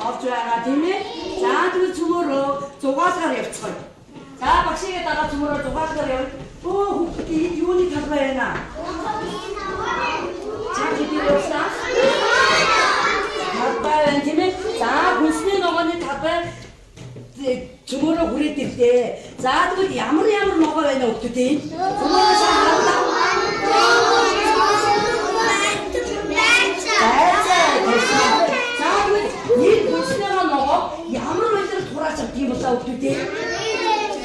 업주야가 되면 자, 그 주먹으로 조각을 엽쳐요. 자, 박식에다가 주먹으로 조각을 엽. 이 유언이 타봐야나. 자, 기대해 봅시다. 타봐야 되면 자, 군수님 어머니 타봐. 주먹으로 구리 뛸 때, 자, 그 야무로 먹어야 돼, 없듯이. 주먹으로 잘 나온다. 자, 이 군수님만 먹어. 야무로 이들 돌아잡기 못 싸우고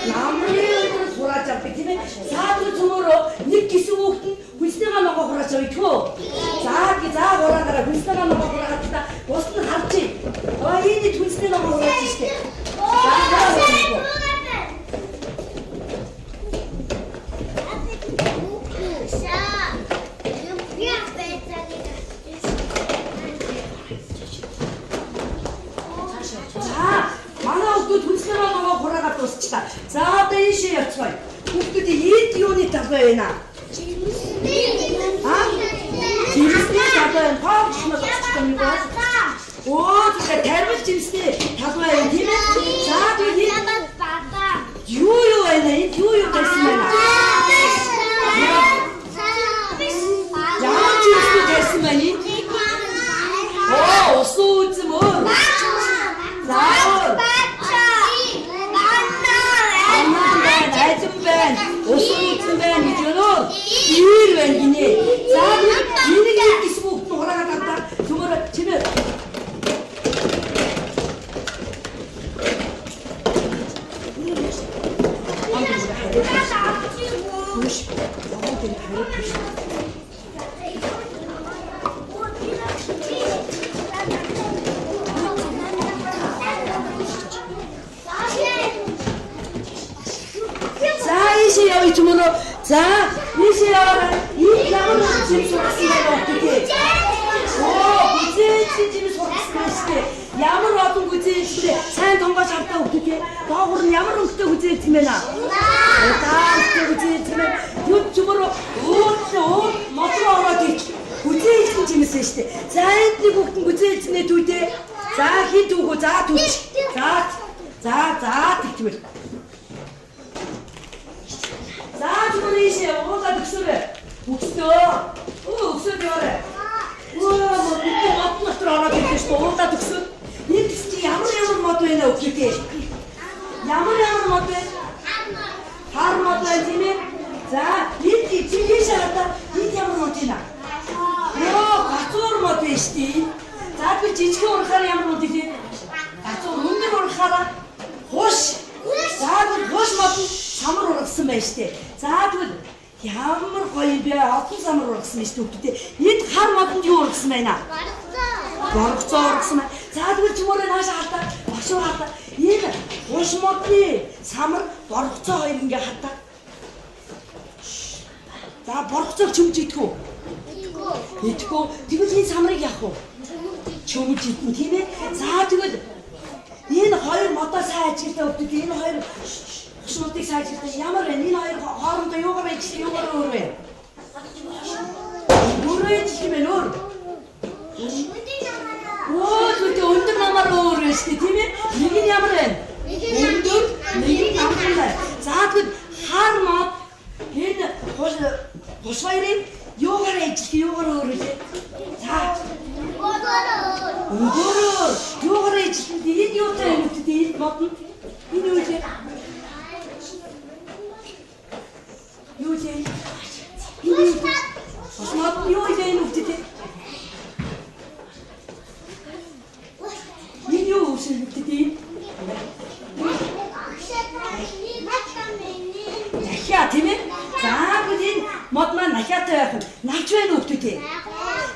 야무로 돌아잡기 때문에 자, 그 주먹으로 니끼 쓰고 군수님만 먹어 돌아잡기 자, 돌아가라. 군수님만 먹어 돌아갔다. 멋있는 할지. 이니 군수님만 먹어 돌아치시게. 자, 대시에 쳐요. 그때 이 띠온이 타고야나. 짐스니 타고야. 팍 치면 치는 거. 오, 그래 대로 짐스니 타고야. 되면 자, 되니. 유유에네. 유유 됐으면. 야, 짐스니 됐으면이. 오, 소즈 뭐. 자. 오수이쯤ben 이제는 이일웬이니 자기 이렇게 있으고 돌아갔다 저거를 치면 이 주문으로 자, 이시야는 이 양으로 지금 소리쓰면 어떻게? 오, 구제치 지금 소리쓰면 양으로 왔던 구제치인데 사연 동바 잡다 어떻게? 너그런 양으로 그때 구제치면아. 다 그때 구제치면 이 주문으로 멋으로 와가지고 구제치 지금 쓰시대. 자연 뛰고 구제치네 두대. 자, 히 두고 자 두치. 자, 듣기를. 자, 주문이 이시야. 오가 득수래. 욱수 되어래. 우와, 뭐, 그때 어떤 것들 하나 됐겠어. 오가 득수. 이 득수, 야무리 못해, 어떻게. 야무리 못해. 하루 못해, 지면. 자, 이 지리시야 갔다. 이 야무리 못해나. 가쪽으로 못해, 시디. 자, 그 지치게 오는 사람 야무리 못해. 가쪽 문제 오는 사람. 호시. 자, 그 호시 못해. 삼으로 럭스면 시대. 자, 그 야물 거의배 아픈 삼으로 럭스면 시대. 그때 이 하루 맞은 지 럭스면이나. 럭스면. 자, 그 주머니 나서 갔다. 박수 갔다. 얘는 호시 못해. 삼을 버럭서 이런 게 갔다. 자, 버럭서 중지 있고. 있고. 이거 이 삼을 하고. 중지 있고. 팀에 자, 그 얘는 허일 못다 사야지. 어떻게 얘는 허일. 수노틱 사이즈도 야마래 니나 이거 하루도 요거를 해치지 요거를 오르해 오르해 치면 오르 오 그때 언덕 나마로 오르해 시대 팀에 니긴 야마래 언덕 니긴 야마래 자 그 하루만 얘는 보시바이래 요거를 해치지 요거를 오르지 자 요거를 해치지 니 요거를 해치지 니 먹기 니 요새 요새 요새는 어떻게 이요 옷을 어떻게 나희야 되면 자 그진 못만 나희야 때 나초에는 어떻게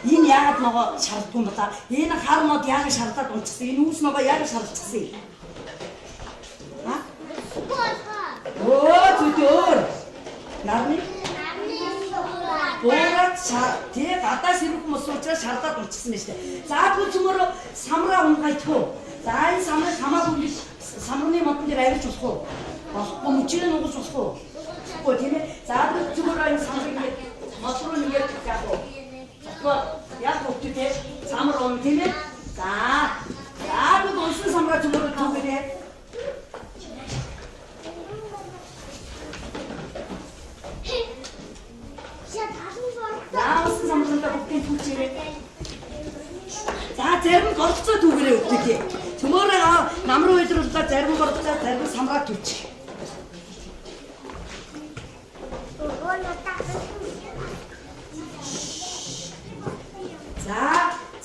이 야가 너가 잘 돈다 얘는 하루 못 야가 잘다 돈 치세 이 옷 너가 야가 잘 치세 아? 오 좋죠 나니? 오라 자 뒤에 갖다 세우고 뭐 소자 잘다 놓치스네. 자 그 주머로 사무라 온 가이토. 자 이 사무라 가마고 우리 사무님 어떤 데 라이브 줬고. 뭐 묻지는 오고 줬고. 그 뒤에 자 그 주머로 이 사무리 멋으로 이렇게 갖고. 그 약국 뒤에 사무라 온 뒤에 자 그 зарим нь голцоо түгээрээ өгдөг. Төмөөрөө нам руу идэрлээ зарим голцоо зарим самраа түвчих.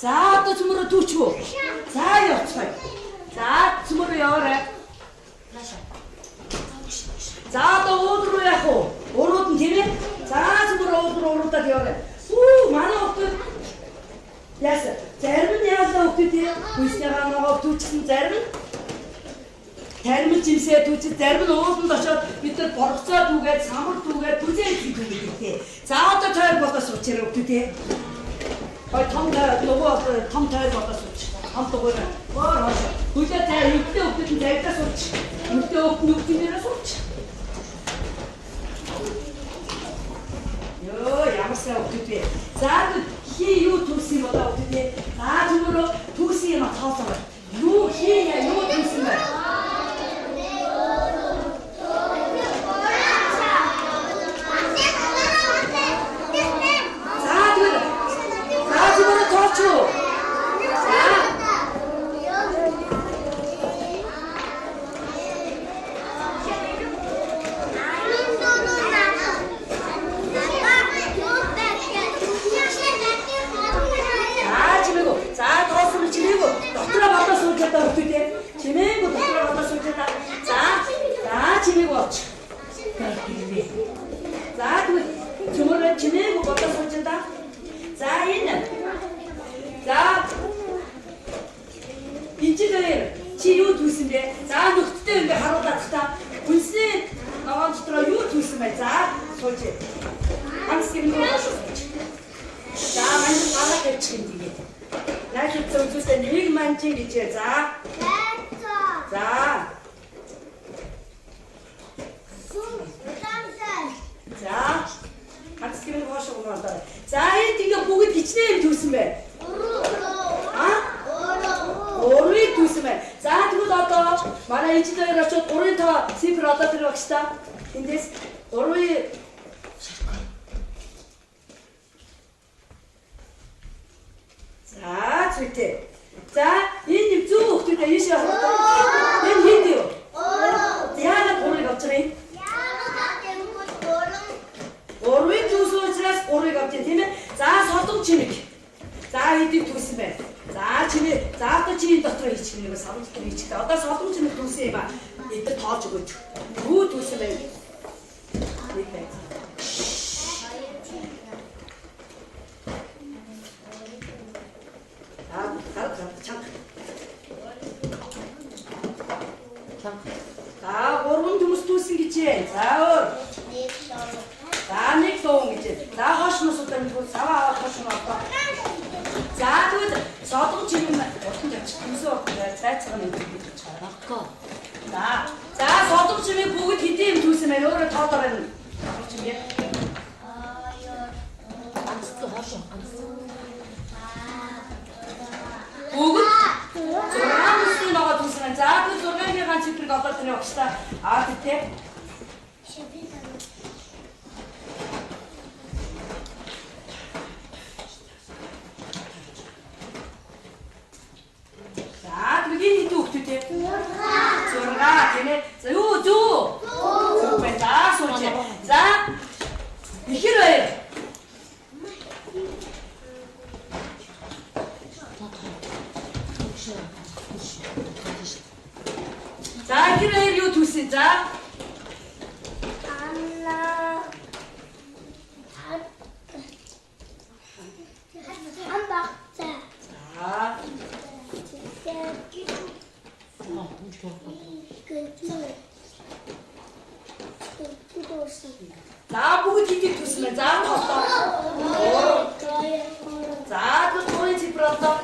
За одоо төмөөрөө түвчвөө. За явцгаая. За төмөөрөө яваарай. За одоо ууд руу яах вэ? Урууд нь тийм ээ. За төмөөрөө уудаад яваарай. Манай өвдөд яасан. Зарим нь яалаа өвдөд тийм. Хүснийгаа нөгөө түвчсэн зарим нь тармил жимсээ түвчсэн зарим нь ууланд очоод бид нар боргоцоо түгээд самар түгээд түзээ хийдэг тийм. За одоо тойр болоо суучраа өвдөд тийм. Ой том нөгөө том тойр болоо сууч. Том дугаар. Хүлээ заа өвдөө өвдөд нь зайдаа сууч. Өвдөө өвдөнөөс сууч. Ямар сайн өвдөд вэ? За хий юу түлсэн болоо өвдөд вэ? Төмөрөө түлсэн юм тоолоо. Юу хий юу түлсэн бэ? Чимээгүй дотроо болоо сууж та. За чимээгүй оч. За тэгвэл төмөрөө чимээгүй болоо сууж та. За энэ. За инженер чи юу түлсэн бэ? За нөхдөдөө ингэ харуулаад та. Үнсээ наваа дотроо юу түлсэн бэ? За сууж. Ханс гэмээр сууж. За мань балаа гэж юм дээ. Яаж үзүүлсэн нэг манчин гэж за. За. За. Ханс гэмээр хоошоо гоноо. За энэ ингээ бүгд хичнээн юм түлсэн бэ? Урыг түлсэн бэ? За тэгвэл одоо манай инженер очоод 3-ын тоо цифр одоо тэр багш та. Эндээс 3-ын За зүйтэй. За энэ зөв хөлтөд ийшээ хараа. Энэ хэд юу? Яагаад гурыг авч байгаа юм? Гурыг зүсөөсрээс гурыг авч байгаа тийм ээ. За содон чимэг. За эдийг түлсэн байна. За чимээ. За одоо чи энэ дотор хийчих юм содон дотор хийчих. Одоо содон чимэг түлсэн юм аа. Эдгээр тоож өгөөч. Юу түлсэн байна? Нэг байна. За гурван төмөс түлсэн гэж байна. За өөр. За нэг дуун гэж. За хошноос удаа нэг саваа аваад хошно одоо. За тэгвэл содон чимээ уртанд явчих. Төмсөө зайцгаа нэг гэж чарахгүй. За содон чимээ бүгд хэдийн юм түлсэн байна. Өөрөө тоодоор байна. Чимээ. Ганцтай хошоо. Бүгд 6 мөсний нөгөө түлсэн. За тэгвэл 6-гийн ганц цифрыг одоо тэр явахтаа тий. За тэгвэл энэ хэдэн хүүхдүүд тий? 6 тийм ээ. За юу зүү? Зүү байна. За сууж. За ихэр бай. За ихэр юу түлсэн? За За бүгд хэдийг түлсэн байна. За тоолоо. За тэгвэл цифр одоо.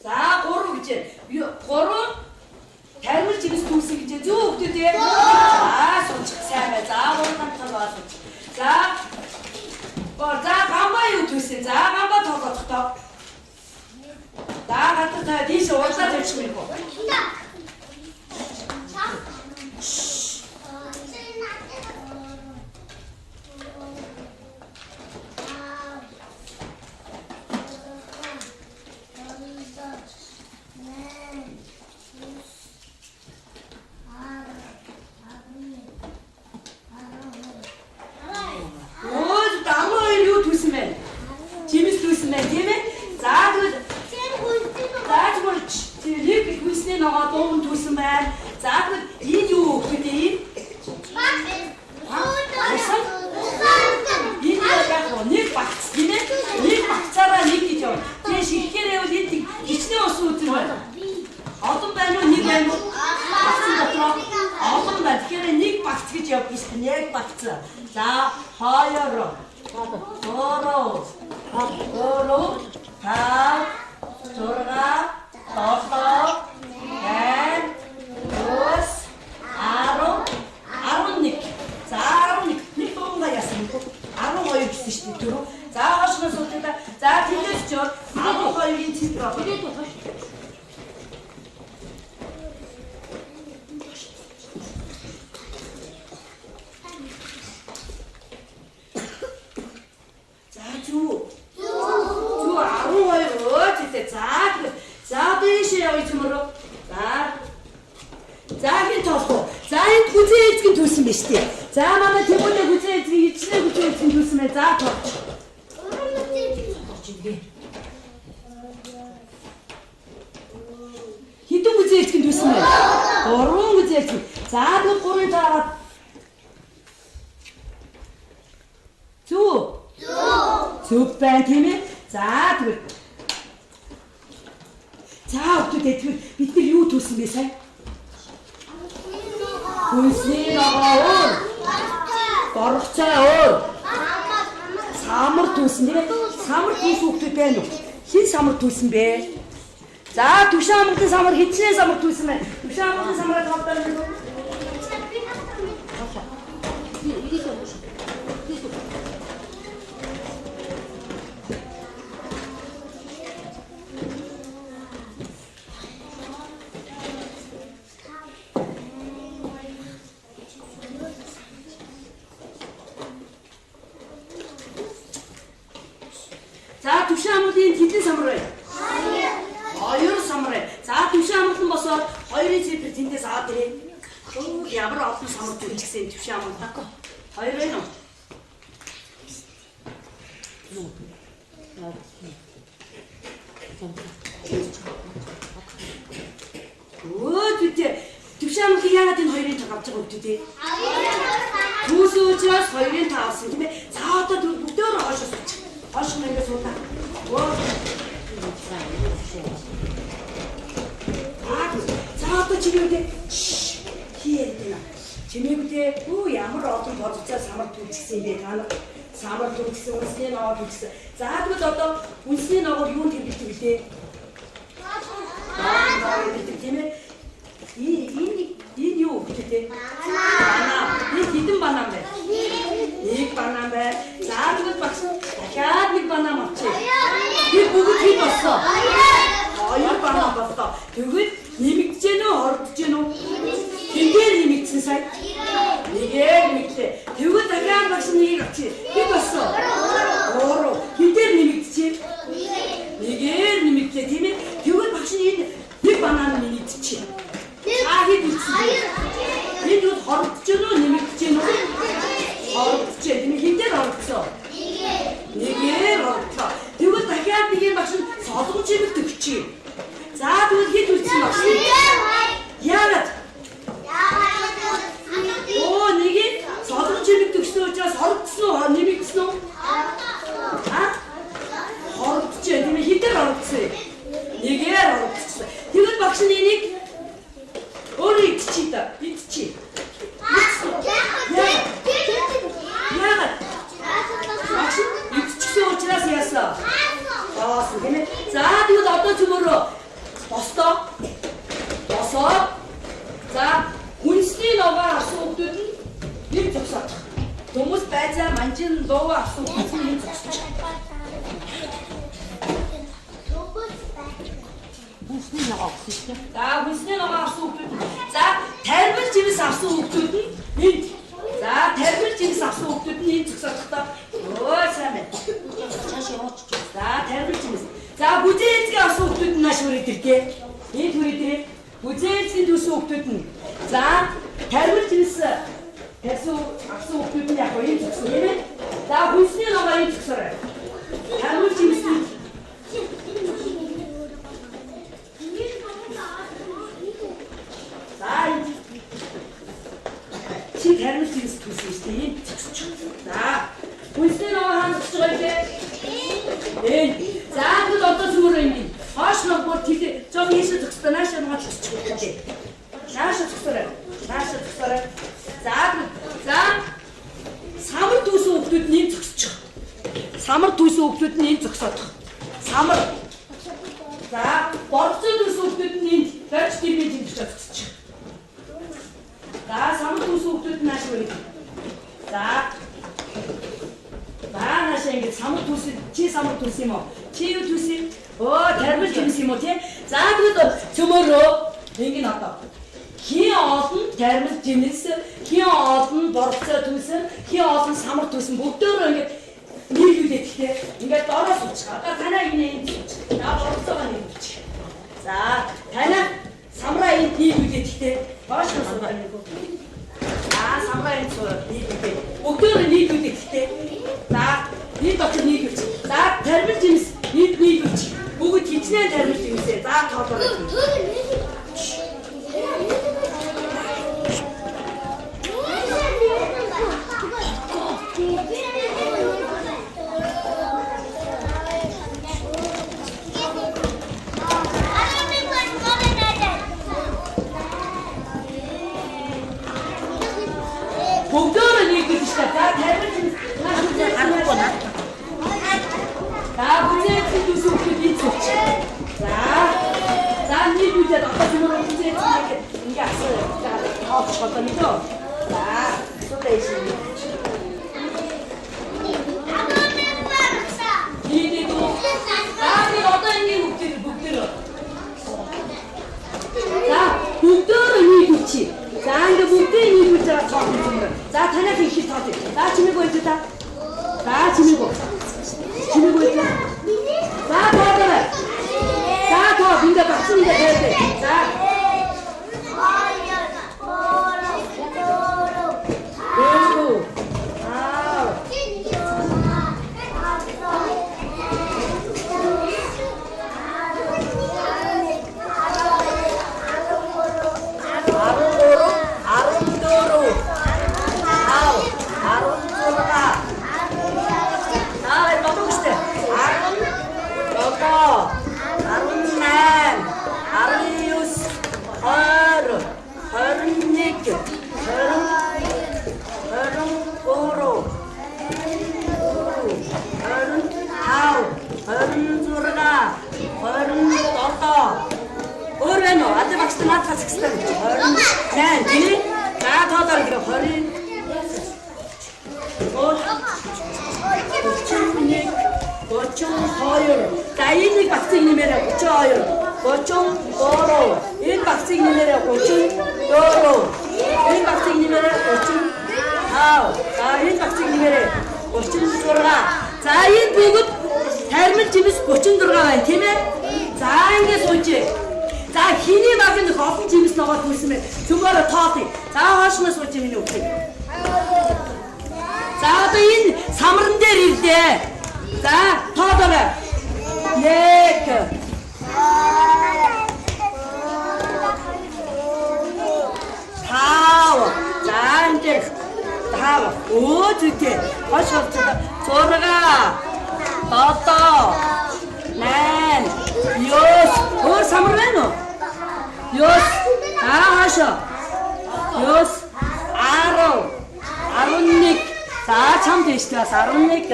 За 3 гэж. 3 тармил жимс түлсэн гэж. Зүү хөвгдөд ээ. За суучих сайн бай. За 3 хамтаа баа суучих. За гамбаа юу ийш уурлаад явчих юм уу? Олон байна уу, нэг байна уу? Багцсан дотроо. Олон байна. Тэгэхээр нэг багц гэж явах биш. Яг багц. За, 2. 11. За 11. Нэг дуунга яасан бэ? 12 гэсэн шүү дээ түрүү. За хошноос үлдээ. За тэндээс ч 12-ийн центр авах. За дэше явж мөрөө. За хин тоосоо. За энд хүзээ эзгэн түүсэн биз дээ. За манай тэмүүлээ хүзээ эзгэн ичнээ хүзээ эзгэн түүсэн мэ. За тоорч. Хитэн хүзээ эзгэн түүсэн мэ. 3 хүзээ эзгэн. За нэг 3-ын таагаад. Зүг байна тийм ээ. За тэгвэл за өтөдөө тэгвэл бид нар юу түүсэн бэ сая? Хүнсний ногоо. Боргоцоо өө. Самар түүсэн тийм ээ. Самар түүс хүүхдүүд байна уу? Хин самар түүсэн бэ? За түшин амгалан самар хичнээн самар түүсэн байна. Түшин амгалан самараа тавтаар байна уу? За түшин амгалын хэдэн самар вэ? 2 самар. За түшин амгалан босоод 2-ын цифр тэндээс аваад ирээ. Ямар олон самар төлчихсэн түшин амгалан. 2 байна уу? Түшин амгалан яагаад энэ 2-ын таг авч байгаа вэ дээ? Түүс учраас 2-ын таг авсан тийм ээ. За одоо бүгдөө хойшоо суучих. Хойшоо ингэ суудаа. За одоо чимээгүй хийе. Чимээгүй ямар олон бодцоо самар түүчихсэн юм бэ та нар? Самар түүчихсэн, үнсний ногоо түүчихсэн. За тэгвэл одоо үнсний ногоор юу тэмдэгдэг вэ? Тийм ээ. Энэ юу гэдэг вэ? Банан. Энэ хэдэн банан бэ? Нэг банан байна. За тэгвэл багш дахиад нэг банан авчи. Би бүгд хэд болсон? 2 банан болсон. Тэгвэл нэмэгдэж гэнэ үү, хордож гэнэ үү? Хингээр нэмэгдсэн сая? Нэгээр нэмэгдлээ. Тэгвэл дахиад багш нэгийг авчи. Хэд болсон? 3. Хингээр нэмэгдэж? Нэгээр нэмэгдлээ тийм ээ. Тэгвэл багш энэ нэг банан нэмэгдчихэ. Хэд үлдсэн бэ? Энд юу хордож гэнэ үү, нэмэгдэж гэнэ үү? Хордож гэнэ. Тийм хингээр хордсон? Нэгээр хордлоо. Тэгвэл дахиад нэг юм багш солонгоч чимэг төгчий. За тэгвэл хэд үлдсэн багш? Яагаад? Нэг солонгоч чимэг төгсөн учраас хордсон уу, нэмэгдсэн үү? Хордож гэнэ. Тийм хингээр хордсон. Нэгээр хордсон. Тэгвэл багш энийг өөрөө идчихий та. Идчихий. Яагаад? Идчихсэн учраас яасан? Босоо гэнэ. За тэгвэл одоо төмөрөө босоо. За хүнсний ногоо авсан хүмүүс нь нэг зогсоод. Хүмүүс байцаа манжин лоо авсан хүмүүс нь зогсож. Хүнсний ногоо авсан шүү дээ. За хүнснээ ногоо авсан хүмүүс. За тармил жимс авсан хүмүүс нь энд. За тармил жимс авсан хүмүүс нь энд зогсохдоо өө сайн байна. Чааш яваач. За тармил жимс. За бүзээцгийн авсан хүмүүс нь нааш хүрээдэртэй. Энд хүрээдэрээ. Бүзээцгийн төсөн хүмүүс нь. За тармил жимс Тэсүү авсан хүмүүс нь яг энэ зогсон юм ээ. За хүнсний ногоо энэ зогсорой. Тармил жимс. Чи тармил жимс төсөн шүү дээ. Энэ зогсож. За хүнсний ногоо хаана зогсож байгаа юм бэ? За бид одоо зүгээр юм. Хоош ногоо тийш жоо ийш зогсдоо нааш ногоо зогсож байгаа юм. Нааш зогсорой. Нааш зогсорой. За самар дүүсэн хүмүүс нь энэ зогсчих. Самар дүүсэн хүмүүс нь энэ зогсоодох. Самар. За борцоо дүүсэн хүмүүс нь энэ барьж димэн димж зогсчих. За самар дүүсэн хүмүүс нааш үрээ. За нааш ингэ самар дүүсэн чи самар дүүсэн юм уу? Чи юу дүүсэн? Тармил жимс юм уу тий? За бид цөмөрөө ингэ надаа. Хин олон тармил жимс, хин олон борцоо түүсэн, хин олон самар түүсэн бүгдөө ингээд нийлүүлээд ихтэй. Ингээд доороо суучих. Одоо танаа энэ суучих. За борцоогоо нийлүүлчих. За танаа самраа энэ нийлүүлээд ихтэй. Бааш самраа нийлүү. Самраа энэ нийлүүлээд. Бүгдөө нийлүүлээд ихтэй. За нийт очиж нийлүүлчих. За тармил жимс нийлүүлчих. Бүгд хичнээн тармил жимсээ. За тоолоорой. Бүгдөө нийлүүлж та тармил жимс харахгүй наа. За бүзээцийн төсөв хөдөлж зүч. За нийлүүлээд одоо зүгээр бүзээцийн ингээ асуу авч чадсан юм дөө. За суудай шин. Нийлээд би одоо ингэ бүгдээ. За бүгдөө нийлүүлж. За ингээ бүгдээ нийлүүлж байгаа тоо юм. За танаас их хэл тоо. За чимээг байж та. За чимээг. Чимээг байж. За тоодоо. За тоо ингээ багсан ингээ байдаг. За. За энэ багцыг нэмээрээ 32, 33, энэ багцыг нэмээрээ 34, энэ багцыг нэмээрээ 35, за энэ багцыг нэмээрээ 36. За энэ бүгд тармил жимс 36 байна тийм ээ. За ингэ суужээ. За хиний багын олон жимс ногоо түүсэн мэ. Цөмөрө тоотыг. За хоошноос сууж миний үгүй. За одоо энэ самран дээр ирдээ. За тоодорой. Нэг. Тав. За энэ тав. Оо зүтэй. Хош хоцоо. 6. Тото. 8. Ёс. Өөр самар байна уу? Ёс. Хаашаа. Ёс. 10. 11. За чам дэжтэй бас 11.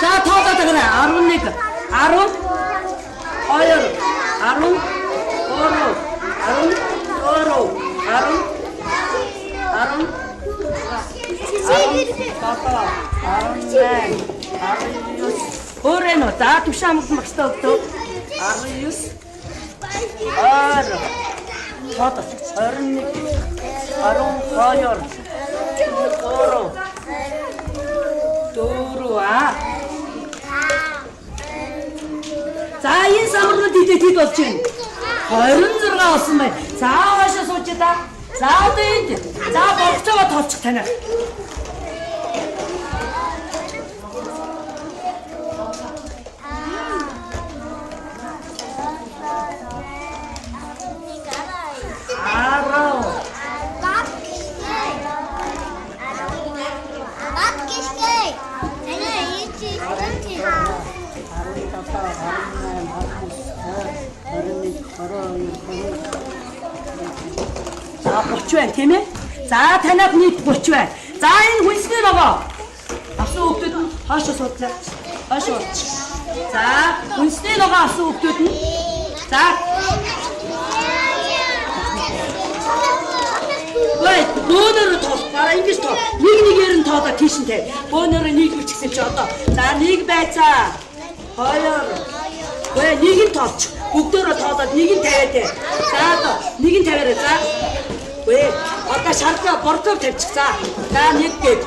За тоодоо дагнаа 11. 10. 2. 13. 19. Өөрөнө за түшаамд магтаа өгдөө 19 2 Тод 21 12 4 За энэ самбарууд идэт болж байна. 26 болсон байна. За хаашаа сууж та. За одоо энд. За болцоогоо тоолчих танаа. За 30 байна тийм ээ. За танайх нийт 30 байна. За энэ хүнсний ногоо. Асуу хөвгдөд нь хаашаа суудлаа. Хаашаа. За хүнсний ногоо асуу хөвгдөд нь. За. Ой, бөөнөр тоо. Дараа ингэж тоо. Нэг нэгээр нь тоодоо тийшэнтэй. Бөөнөр нэг үлчсэн чи одоо. За нэг байцаа. 2 Ой, нэг нь тоолч. Бүгдөө тоолоод нэг нь тавиад. За одоо нэг нь тавиараа. За. Ой, одоо шардлаа бордоор тавьчих. За. За нэг гээд.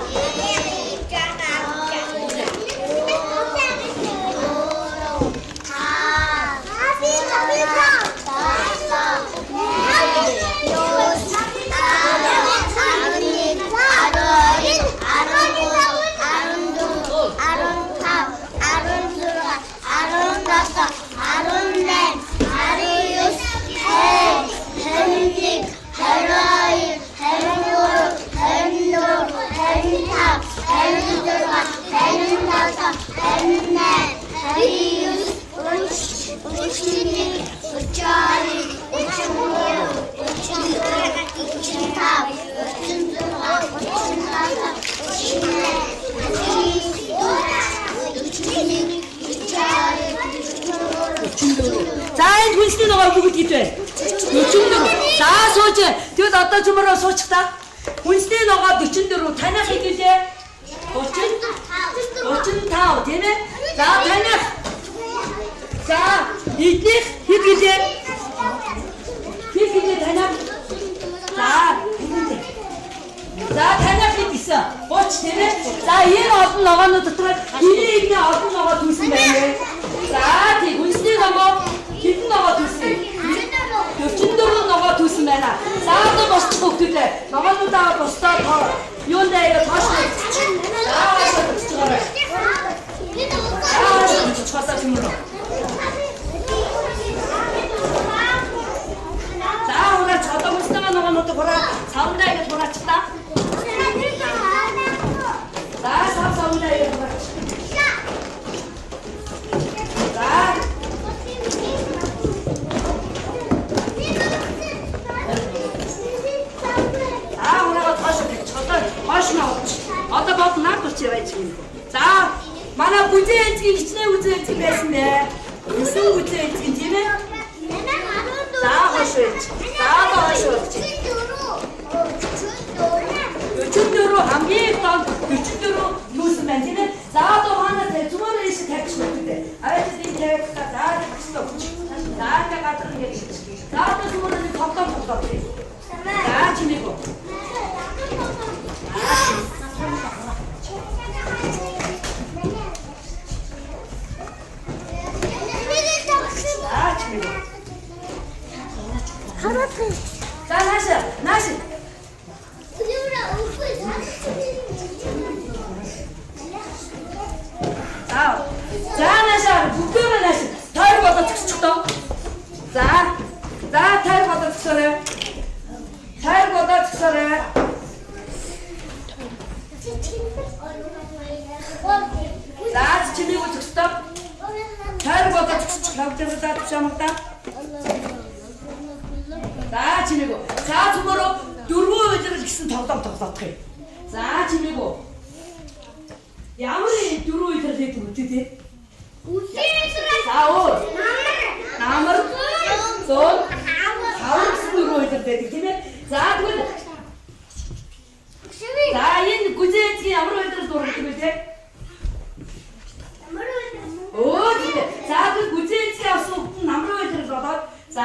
За энэ хүнсний ногоо бүгд хэд вэ? 44. За сууж. Тэгвэл одоо чумроо суучих та. Хүнсний ногоо 44. Танайх хэд вэ? 35 тийм ээ? За танайх. За эднийх хэд вэ? Хэд вэ танайх? За танайх хэд гэсэн? 30 тийм ээ? За энэ олон ногоонууд дотор энийг олон ногоо түүсэн байна. За тийм хүнсний ногоо хэдэн ногоо түүсэн? 44 ногоо түүсэн байна. За одоо босч хөвгдөө. Ногоонуудаа босдоо тоо. Юунд аяа тоошлоо. За ура чадаа мустага ногоонууд хураа савндаа ингэж хураачлаа. За савндаа ингэж хураач. Одоо бод наад болчих байж юм. За манай бүзээ эзгийн хичнээн бүзээ эзэг байсан бэ. Өсөн бүзээ эзэг тийм ээ. За хошооч. За хошооч. 44 хамгийн тод 44 юусэн байна тийм ээ. За одоо манай зүгээр ийш тавьчих хэрэгтэй. Аваад энэ тавих та за гэсэн. За та гадар ингэж. За одоо зүгээр нэг тоглоом. За чиний гоо. За наша. За наша бүгдөө наша. Тайр бодож өгчихдөө. За тайр бодож өгсөрөө. Тайр бодож өгсөрөө. За чимээг өгсөв. Тайр бодож өгчих. Хавтараа тушаамдаа. За чимээг. За зүгээрөө 4 удирал гэсэн тоглоом тоглоодох юм. За чимээг. Ямар 4 удирал гэдэг үү те? За өөр. Намар. Зон. Хавар гэсэн 4 удирал байдаг тийм ээ. За тэгвэл за энэ гүзээцгийн ямар удирал дурддаг вэ те? Оо тийм ээ. За тэгвэл гүзээцгийн асуулт нь намар удирал болоод за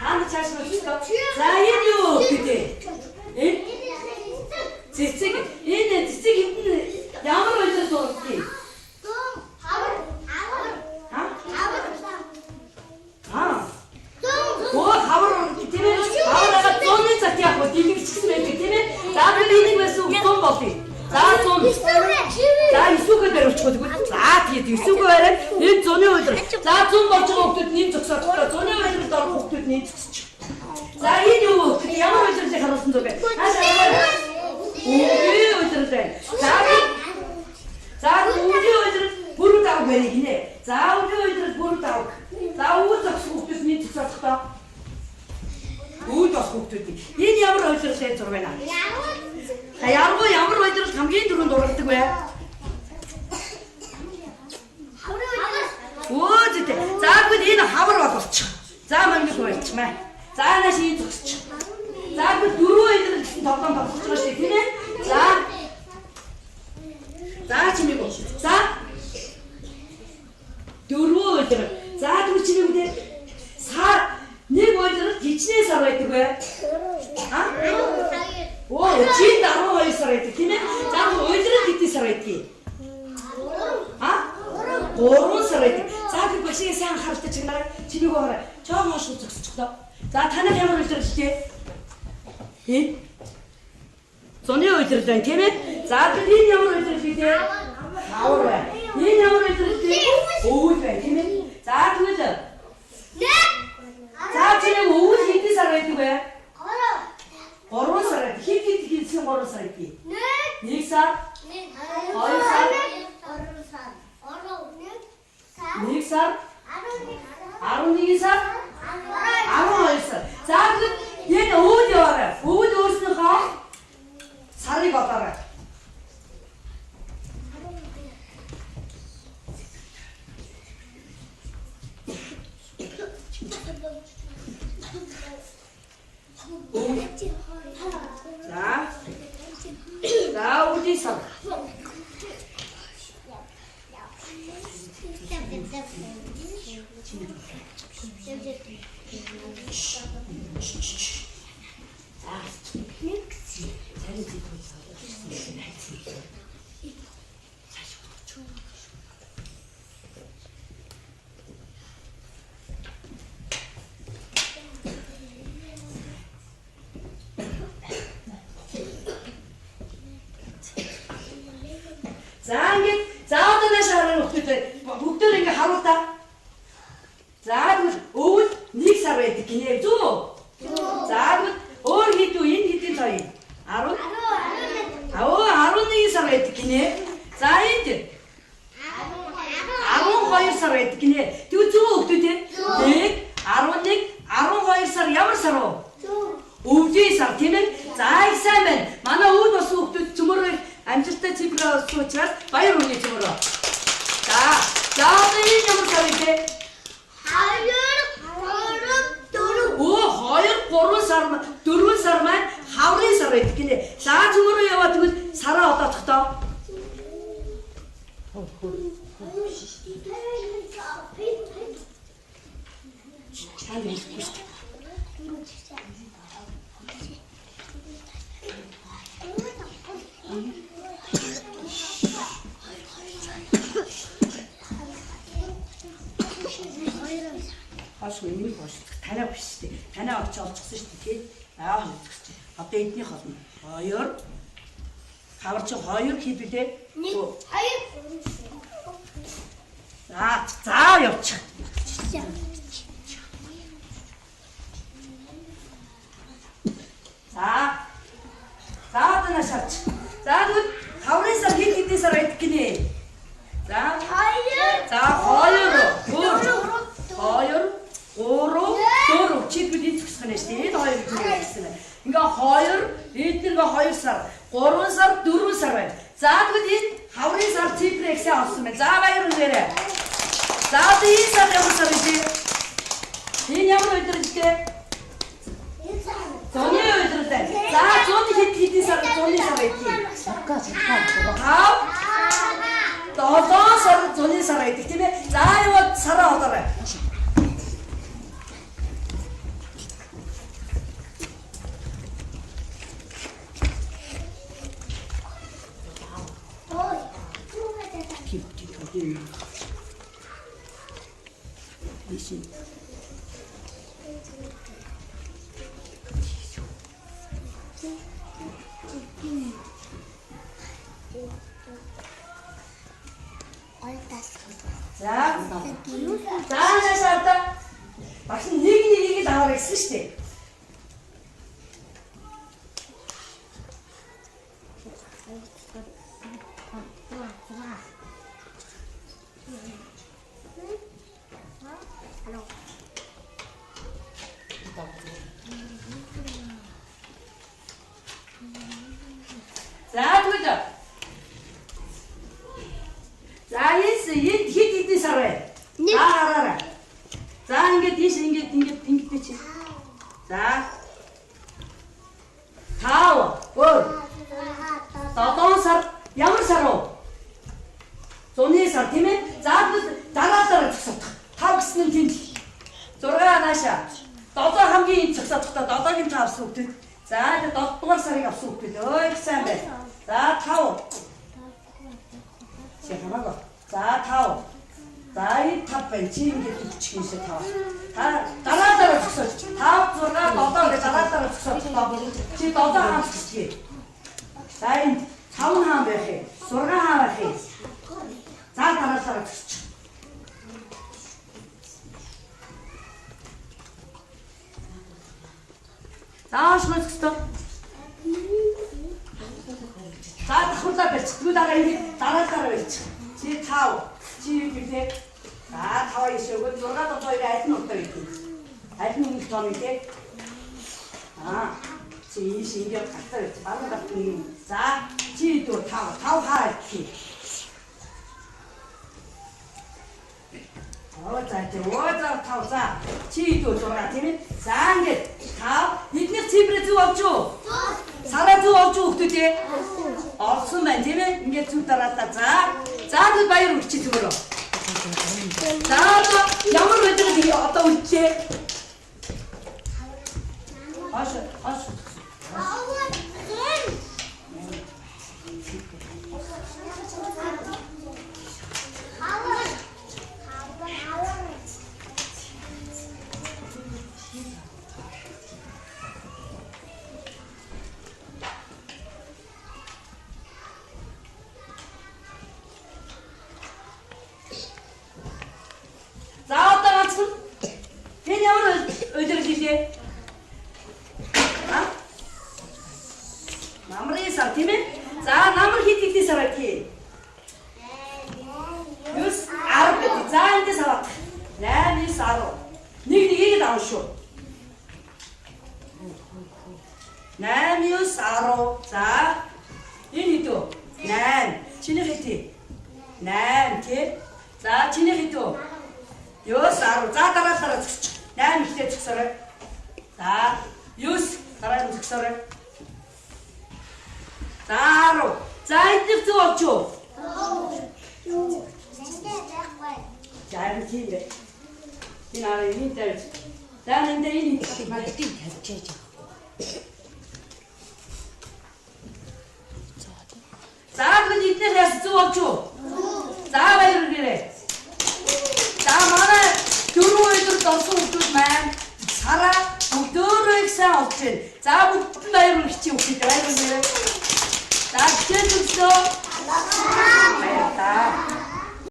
Хаана цааш нь өчтөө. За энэ юу гэдэг? Цэцэг энэ цэцэг хэдэн ямар үйлдэл дурдгийг? Хавар тийм ээ. Хавараа зооны цат яг гоо дигэрчсэн байдаг тийм ээ. За би энийг байсан зон болъё. За зон. За исүүгээ дээр өчгөө тэгвэл. За тэгээд исүүгээ бариад энэ зоны үйлдэл. За зон болж байгаа хүмүүс нэм зогсоод байгаа. Зоны үйлдэлд орох хүмүүс нэм зогсож. За энэ юу? Ямар үйлдэлийг харуулсан зүг бэ? Үгүй үйлдэл. За үгүй үйлдэл бүр тав барих гинэ. За үгүй үйлдэл бүр тав. За үгүй зогсох хүмүүс нэм зогсоод байгаа. Үүд бас хүүхдүүдийг. Энэ ямар ойлголтой зураг байна? Ямар ойлголт хамгийн түрүүнд дурладаг вэ? Өөдөө. За бүгд энэ хавар болчих. За мангис болчихмаа. За нааш ийм зогсчих. За бүгд дөрөв ойлголт гэсэн тоглоом тоглож байгаа шүү тийм ээ? За. За чимээ гоо. За. Дөрөв ойлголт. За дөрөв чимээ үү? Сар нэг ойлголт хичнээн сар байдаг бай. Оо, чи 12 сар байдаг тийм ээ? За ойлголт хэдий сар байдгийг? 3 сар байдаг. За би багшийн сайн анхааралтай чигнаа чимээг ороо. Чоогоо шүү зогсчихлоо. За таныг ямар ойлголт вэ? Энэ зоны ойлголт байна тийм ээ? За энэ ямар ойлголт вэ? Хавар байна. Энэ ямар ойлголт вэ? Өвөл байна тийм ээ? За тэгвэл за чиний өвөл хэдэн сар байдаг вэ? 3 сар. Хэд хийсэн 3 сар гэдэг? 1 сар. 2 сар. 1 сар. 11 сар. 12 сар. За тэгвэл энэ өвөл яваарай. Өвөл өөрснөөхөө сарыг бодоорой. За үгүй сар. За ингээд за одоо нааш хараа бүгдөө ингээ харуул та. За өвөл 1 сар байдаг гинэ зү. За өөр хэдүү энэ хэдийн цай 10 11 сар байдаг гинэ. За энд 12 сар байдаг гинэ. Тэгвэл зүг өгдөө те. 1 11 12 сар ямар сар вэ? Өвлийн сар тийм ээ. За их сайн байна. Манай өвөл бас өгдөө цөмөр амжилттай цифраа суучраад баяр хүргэе цөмөрөө. За одоо энэ ямар сар вэ? 2 3 сар 4 сар маань хаврын сар байдаг гинэ. За цөмөрөө яваад тэгвэл сараа одоодох тоо. Чаан хэлэхгүй шүү дээ. Хашгүй нэг бош танаа биш шүү дээ. Танаа очиж олчихсан шүү дээ. Аа хэлчихэж. Одоо эднийх болно. 2 хавар чи 2 хэд вүлээ? 1 2 За явчих. За одоо нашаач. За тэгвэл хаврын сар хэдэн сар байдаг гинэ? За 2 За 2 3 чи бидний зөксөх нь шүү дээ. Энэ хоёр гэсэн байна. Ингээ 2 эдгээр 2 сар 3 сар 4 сар байна. За тэгвэл энэ хаврын сар цифрээ олсон байна. За баяр хүргээрэй. За одоо энэ сар ямар сар вэ? Энэ ямар өдрөлтэй? Зуны өдрөлтэй. За зуны хэдэн сар зуны сар байдгийг? Хав 7 сар зуны сар байдаг тийм ээ. За яваад сараа одоорой. 미신. 자, 잘했다. 막상 얘기 나와라 쓰시대. 자, 그죠? 자, 이게 살아요. 알아. 자, 이게 뒤치. 자, 타워, 볼. 떠똥살, 야물사로. 손에서 팀에 자도 달았다라 죽었다. 타고 쓰는 팀. 저러가 나샤. 떠떠 한기 적사쳤다. 떠떠긴 다 없어. 자, 이제 떠똥살이 없어. 어이, 싼데. 자, 타워. 시작하고. 자, 타워. 자, 이 탑벤치 이게 붙이기 시작 타워. 다 달았다라 죽었어. 다 저러가 떠떠게 달았다라 죽었어. 지금 떠떠 한 죽지. 자, 이 차운 한 배. 저러가 하나 해. 자, 달았다라 죽었어. 자, 신을 죽었어. 자, 혼자 뱉지. 그다가 이게 달았다라 뱉지. 지 타워. 지 밑에. 자, 타워 있어요. 저러가 또 이래 하여튼 없다 이렇게. 하여튼 이렇게 이렇게. 아, 지 신경 갖다 뱉지. 바로 같은. 자, 지도 타워. 타워 하나 이렇게. 자, 이제 오자 타워. 자, 지도 저러가 되면. 자, 이제 타워. 이렇게 집에 들어왔죠? 살아 들어왔죠? 어떻게? 없으면 되면 이게 좀 따랐다. 자, 그 바위로 같이 들어. 자, 또 양으로 해드는 게 어디다 올지? 아쉬. 자, 어디다 맞춘? 걔네 오늘 어디로 지지? 아? 나무를 해서 팀에? 자, 나무를 히티티 살았기. 유스 아로 뺐지. 자, 이제 살았다. 네, 유스 아로. 니게 나오쇼. 네, 유스 아로. 자, 이니 또. 네, 진흙 히티. 네, 티. 자, 진흙 히티. 유스 아로. 자, 따라. 네, 히티 축서를. 자, 유스 따라 축서를. 자, 아로. 자, 이제 또 없죠? 자, 이렇게. 이 나라 이미 떨지. 나는 내 이미 자, 그 이때 해서 또 없죠? 자, 왜 이러길래? 자, 만에 결혼해도 떠서 없지만 살아 못들어 익상 없지. 자, 뭐 이러고 있지 없지. 왜 이러길래? 자, 기회 좀 써. 알았다.